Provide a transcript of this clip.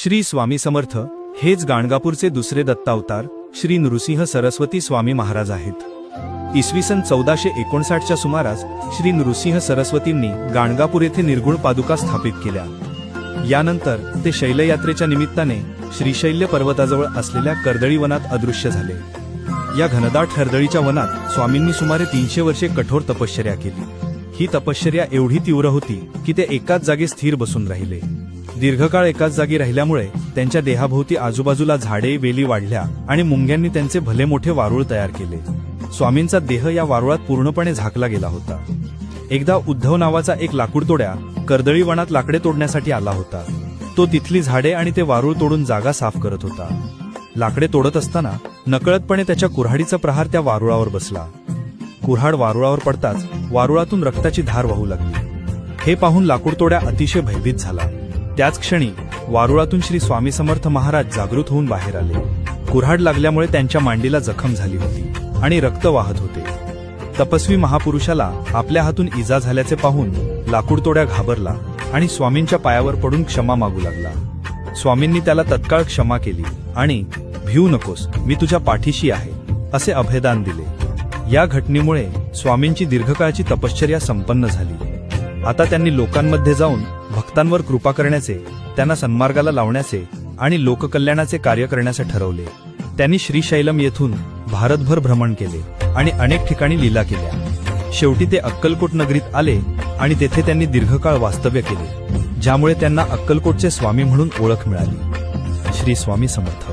श्री स्वामी समर्थ हेच गाणगापूरचे दुसरे दत्तावतार श्री नृसिंह सरस्वती स्वामी महाराज आहेत। इसवी सन 1459च्या सुमारास श्री नृसिंह सरस्वतींनी गाणगापूर येथे निर्गुण पादुका स्थापित केल्या। यानंतर ते शैलयात्रेच्या निमित्ताने श्रीशैल्य पर्वताजवळ असलेल्या कर्दळी वनात अदृश्य झाले। या घनदाट हरदळीच्या वनात स्वामींनी सुमारे 300 वर्षे कठोर तपश्चर्या केली। ही तपश्चर्या एवढी तीव्र होती की ते एकाच जागी स्थिर बसून राहिले। दीर्घकाळ एकाच जागी राहिल्यामुळे त्यांच्या देहाभोवती आजूबाजूला झाडे वेली वाढल्या आणि मुंग्यांनी त्यांचे भले मोठे वारुळ तयार केले। स्वामींचा देह या वारुळात पूर्णपणे झाकला गेला होता। एकदा उद्धव नावाचा एक लाकूडतोड्या कर्दळी वनात लाकडे तोडण्यासाठी आला होता। तो तिथली झाडे आणि ते वारुळ तोडून जागा साफ करत होता। लाकडे तोडत असताना नकळतपणे त्याच्या कुऱ्हाडीचा प्रहार त्या वारुळावर बसला। कुऱ्हाड वारुळावर पडताच वारुळातून रक्ताची धार वाहू लागली। हे पाहून लाकूडतोड्या अतिशय भयभीत झाला। त्याच क्षणी वारुळातून श्री स्वामी समर्थ महाराज जागृत होऊन बाहेर आले। कुऱ्हाड लागल्यामुळे त्यांच्या मांडीला जखम झाली होती आणि रक्त वाहत होते। तपस्वी महापुरुषाला आपल्या हातून इजा झाल्याचे पाहून लाकूडतोड्या घाबरला आणि स्वामींच्या पायावर पडून क्षमा मागू लागला। स्वामींनी त्याला तत्काळ क्षमा केली आणि भिऊ नकोस, मी तुझ्या पाठीशी आहे असे अभयदान दिले। या घटनेमुळे स्वामींची दीर्घकाळची तपश्चर्या संपन्न झाली। आता त्यांनी लोकांमध्ये जाऊन भक्तांवर कृपा करण्याचे, त्यांना सन्मार्गाला लावण्याचे आणि लोककल्याणाचे कार्य करण्याचे ठरवले। त्यांनी श्रीशैलम येथून भारतभर भ्रमण केले आणि अनेक ठिकाणी लीला केल्या। शेवटी ते अक्कलकोट नगरीत आले आणि तेथे त्यांनी दीर्घकाळ वास्तव्य केले, ज्यामुळे त्यांना अक्कलकोटचे स्वामी म्हणून ओळख मिळाली। श्री स्वामी समर्थ।